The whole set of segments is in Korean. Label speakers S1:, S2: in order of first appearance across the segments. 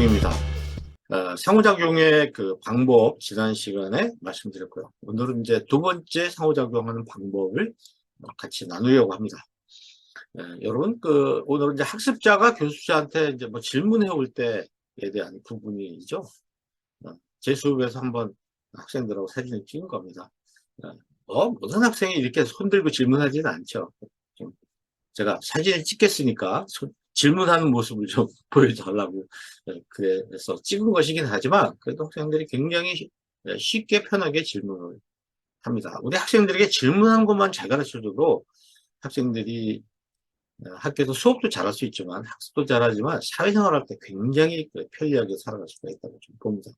S1: 상호작용입니다. 상호작용의 그 방법 지난 시간에 말씀드렸고요. 오늘은 이제 두 번째 상호작용하는 방법을 같이 나누려고 합니다. 여러분 오늘은 이제 학습자가 교수자한테 이제 뭐 질문해 올 때에 대한 부분이죠. 제 수업에서 한번 학생들하고 사진을 찍은 겁니다. 모든 학생이 이렇게 손 들고 질문하지는 않죠. 제가 사진을 찍겠으니까 질문하는 모습을 좀 보여달라고 그래서 찍은 것이긴 하지만 그래도 학생들이 굉장히 쉽게 편하게 질문을 합니다. 우리 학생들에게 질문하는 것만 잘 가르쳐줘도 학생들이 학교에서 수업도 잘할 수 있지만 학습도 잘하지만 사회생활할 때 굉장히 편리하게 살아갈 수가 있다고 좀 봅니다.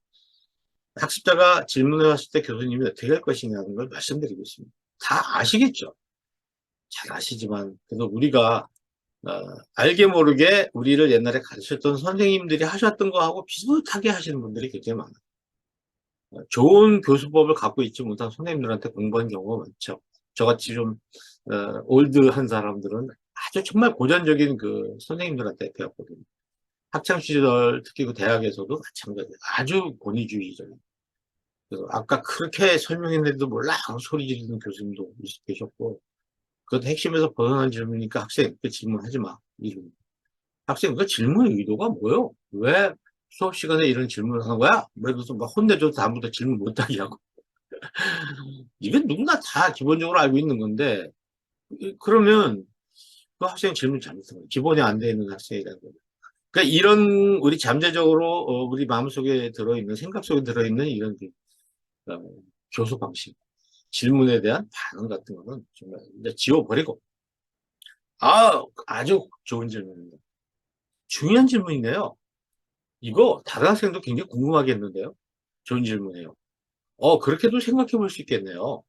S1: 학습자가 질문해 왔을 때 교수님이 어떻게 할 것이냐는 걸 말씀드리고 있습니다. 다 아시겠죠? 잘 아시지만 그래도 우리가 알게 모르게 우리를 옛날에 가르쳤던 선생님들이 하셨던 거하고 비슷하게 하시는 분들이 굉장히 많아요. 좋은 교수법을 갖고 있지 못한 선생님들한테 공부한 경우가 많죠. 저같이 좀 올드한 사람들은 아주 정말 고전적인 그 선생님들한테 배웠거든요. 학창시절 특히 그 대학에서도 마찬가지예요. 아주 권위주의적인. 그래서 아까 그렇게 설명했는데도 몰라 하고 소리 지르는 교수님도 계셨고, 그것도 핵심에서 벗어난 질문이니까 학생 그 질문하지 마. 이런. 학생 그 질문 의도가 뭐예요? 왜 수업 시간에 이런 질문을 하는 거야? 그래서 막 혼내줘도 다음부터 질문 못하게 하고. 이건 누구나 다 기본적으로 알고 있는 건데, 그러면 그 학생이 질문 잘못한 거예요. 기본이 안 돼 있는 학생이라는 거예요. 그러니까 이런 우리 잠재적으로 우리 마음속에 들어있는, 생각 속에 들어있는 이런 어, 교수 방식, 질문에 대한 반응 같은 거는 정말 이제 지워버리고, 아주 좋은 질문입니다. 중요한 질문이네요. 이거 다른 학생도 굉장히 궁금하겠는데요. 좋은 질문이에요. 그렇게도 생각해 볼 수 있겠네요.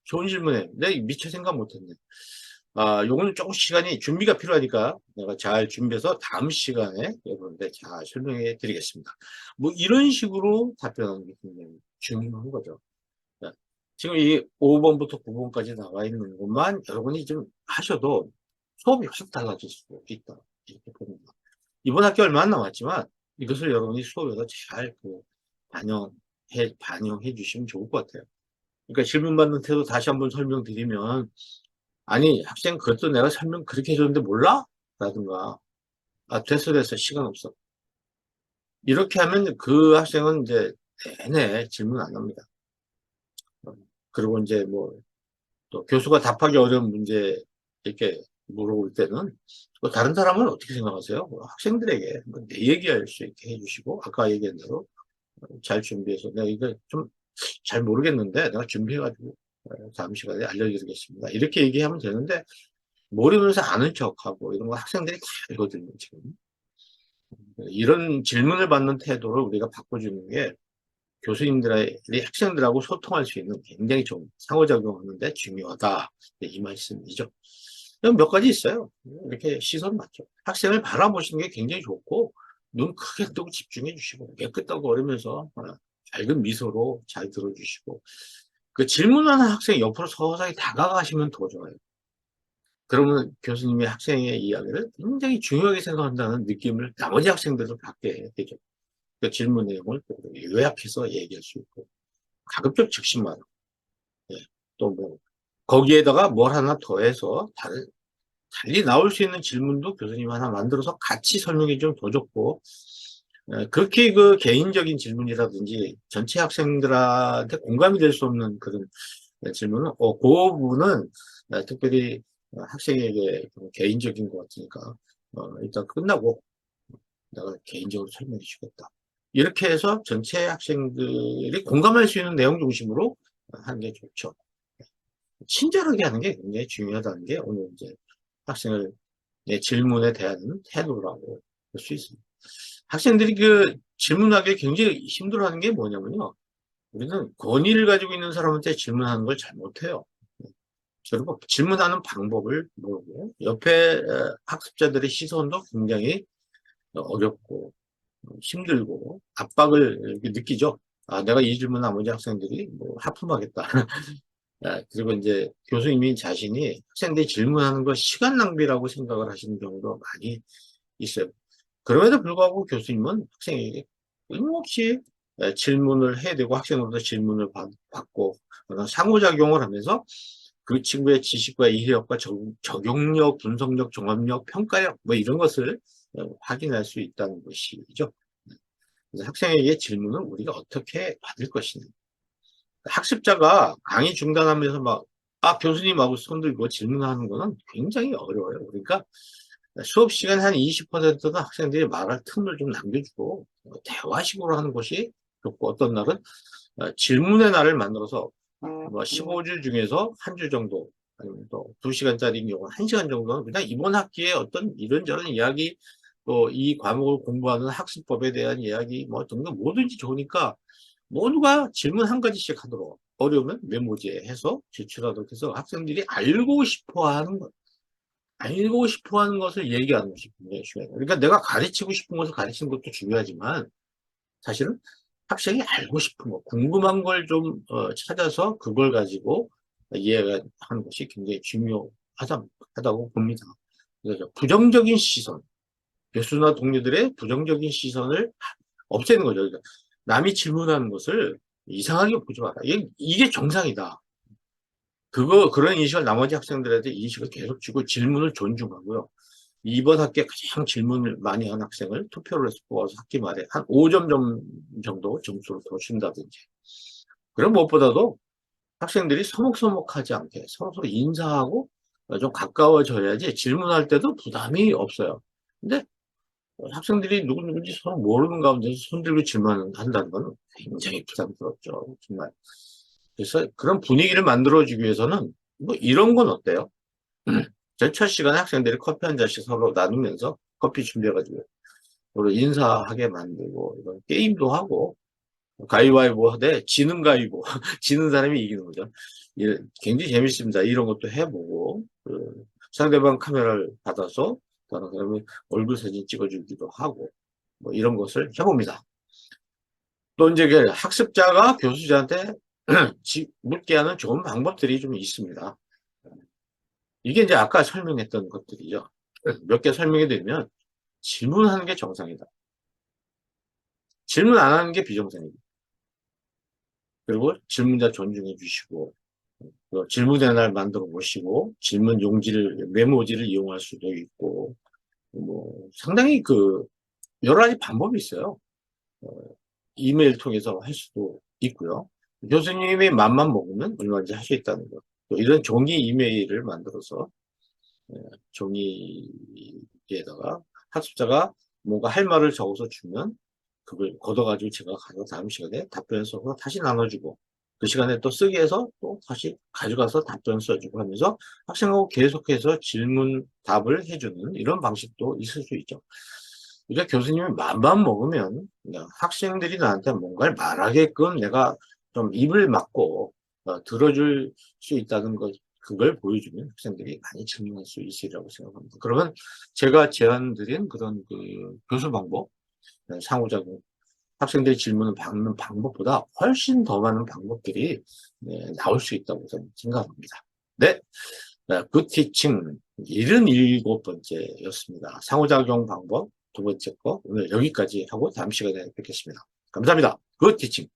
S1: 좋은 질문에 내가 미처 생각 못했네. 요거는 조금 시간이 준비가 필요하니까 내가 잘 준비해서 다음 시간에 여러분들 잘 설명해 드리겠습니다. 뭐 이런 식으로 답변하는 게 굉장히 중요한 거죠. 네. 지금 이 5번부터 9번까지 나와 있는 것만 여러분이 좀 하셔도 수업이 확 달라질 수 있다. 이렇게 봅니다. 이번 학기 얼마 안 남았지만 이것을 여러분이 수업에서 잘 반영해 주시면 좋을 것 같아요. 그러니까 질문 받는 태도 다시 한번 설명드리면, 아니, 학생 그것도 내가 설명 그렇게 해줬는데 몰라? 라든가, 됐어, 시간 없어. 이렇게 하면 그 학생은 이제 내내 질문 안 합니다. 그리고 이제 또 교수가 답하기 어려운 문제 이렇게 물어볼 때는, 다른 사람은 어떻게 생각하세요? 학생들에게 내 얘기할 수 있게 해주시고, 아까 얘기한 대로 잘 준비해서 내가 이거 좀 잘 모르겠는데 내가 준비해가지고 다음 시간에 알려드리겠습니다. 이렇게 얘기하면 되는데 모르면서 아는 척하고 이런 거 학생들이 다 알거든요, 지금. 이런 질문을 받는 태도를 우리가 바꿔주는 게 교수님들이 학생들하고 소통할 수 있는 굉장히 좋은 상호작용하는데 중요하다. 이 말씀이죠. 몇 가지 있어요. 이렇게 시선 맞죠. 학생을 바라보시는 게 굉장히 좋고 눈 크게 뜨고 집중해 주시고 깨끗하고 걸으면서 밝은 미소로 잘 들어주시고 그 질문하는 학생 옆으로 서서히 다가가시면 더 좋아요. 그러면 교수님이 학생의 이야기를 굉장히 중요하게 생각한다는 느낌을 나머지 학생들도 받게 되죠. 그 질문 내용을 요약해서 얘기할 수 있고 가급적 즉시만 예. 또 거기에다가 뭘 하나 더해서 달리 나올 수 있는 질문도 교수님 하나 만들어서 같이 설명해 주면 더 좋고 그렇게 그 개인적인 질문이라든지 전체 학생들한테 공감이 될 수 없는 그런 질문은 그 부분은 특별히 학생에게 개인적인 것 같으니까 일단 끝나고 내가 개인적으로 설명해 주겠다. 이렇게 해서 전체 학생들이 공감할 수 있는 내용 중심으로 하는 게 좋죠. 친절하게 하는 게 굉장히 중요하다는 게 오늘 이제 학생을 질문에 대한 태도라고 볼 수 있습니다. 학생들이 그 질문하기 굉장히 힘들어하는 게 뭐냐면요. 우리는 권위를 가지고 있는 사람한테 질문하는 걸 잘 못해요. 그리고 질문하는 방법을 모르고 옆에 학습자들의 시선도 굉장히 어렵고 힘들고 압박을 느끼죠. 내가 이 질문 나머지 학생들이 하품하겠다. 그리고 이제 교수님이 자신이 학생들이 질문하는 걸 시간 낭비라고 생각을 하시는 경우도 많이 있어요. 그럼에도 불구하고 교수님은 학생에게 끊임없이 질문을 해야 되고 학생으로부터 질문을 받고 상호작용을 하면서 그 친구의 지식과 이해력과 적용력, 분석력, 종합력, 평가력 뭐 이런 것을 확인할 수 있다는 것이죠. 그래서 학생에게 질문을 우리가 어떻게 받을 것이냐. 학습자가 강의 중단하면서 교수님하고 손들고 질문하는 거는 굉장히 어려워요. 그러니까 수업 시간 한 20%는 학생들이 말할 틈을 좀 남겨주고 대화식으로 하는 것이 좋고, 어떤 날은 질문의 날을 만들어서 15주 중에서 한 주 정도, 아니면 또 2시간짜리인 경우 1시간 정도는 그냥 이번 학기에 어떤 이런저런 이야기, 또 이 과목을 공부하는 학습법에 대한 이야기 뭐 등등 뭐든지 좋으니까 모두가 질문 한 가지씩 하도록, 어려우면 메모지에 해서 제출하도록 해서 학생들이 알고 싶어 하는 것을 얘기하는 것이 굉장히 중요해요. 그러니까 내가 가르치고 싶은 것을 가르치는 것도 중요하지만, 사실은 학생이 알고 싶은 거, 궁금한 걸 좀 찾아서 그걸 가지고 이해하는 것이 굉장히 중요하다고 봅니다. 그래서 부정적인 시선, 교수나 동료들의 부정적인 시선을 없애는 거죠. 그러니까 남이 질문하는 것을 이상하게 보지 마라. 이게 정상이다. 그런 인식을 나머지 학생들한테 인식을 계속 주고 질문을 존중하고요. 이번 학기에 가장 질문을 많이 한 학생을 투표를 해서 뽑아서 학기 말에 한 5점 정도 점수를 더 준다든지. 그럼 무엇보다도 학생들이 서먹서먹하지 않게 서로서로 인사하고 좀 가까워져야지 질문할 때도 부담이 없어요. 근데 학생들이 누구누군지 서로 모르는 가운데서 손들고 질문한다는 건 굉장히 부담스럽죠. 정말. 그래서 그런 분위기를 만들어주기 위해서는 뭐 이런 건 어때요? 저 첫 시간에 학생들이 커피 한 잔씩 서로 나누면서 커피 준비해가지고 서로 인사하게 만들고, 이런 게임도 하고, 가위바위보 하되 지는 가위보, 지는 사람이 이기는 거죠. 굉장히 재밌습니다. 이런 것도 해보고, 상대방 카메라를 받아서 다른 사람이 얼굴 사진 찍어주기도 하고, 뭐 이런 것을 해봅니다. 또 이제 학습자가 교수자한테 묻게 하는 좋은 방법들이 좀 있습니다. 이게 이제 아까 설명했던 것들이죠. 몇 개 설명해 드리면, 질문하는 게 정상이다. 질문 안 하는 게 비정상이다. 그리고 질문자 존중해 주시고, 질문의 날 만들어 보시고, 질문 용지를, 메모지를 이용할 수도 있고, 뭐, 상당히 여러 가지 방법이 있어요. 이메일 통해서 할 수도 있고요. 교수님이 맘만 먹으면 얼마든지 할 수 있다는 거. 또 이런 종이 이메일을 만들어서 종이에다가 학습자가 뭔가 할 말을 적어서 주면 그걸 걷어가지고 제가 가서 다음 시간에 답변 써서 다시 나눠주고, 그 시간에 또 쓰기 해서 또 다시 가져가서 답변 써주고 하면서 학생하고 계속해서 질문, 답을 해주는 이런 방식도 있을 수 있죠. 그러니까 교수님이 맘만 먹으면 학생들이 나한테 뭔가를 말하게끔 내가 좀 입을 막고 들어줄 수 있다는 것, 그걸 보여주면 학생들이 많이 질문할 수 있으리라고 생각합니다. 그러면 제가 제안드린 그런 교수 방법, 상호작용, 학생들이 질문을 받는 방법보다 훨씬 더 많은 방법들이 나올 수 있다고 저는 생각합니다. 네. 굿티칭 77번째였습니다. 상호작용 방법 두 번째 거 오늘 여기까지 하고 다음 시간에 뵙겠습니다. 감사합니다. 굿티칭.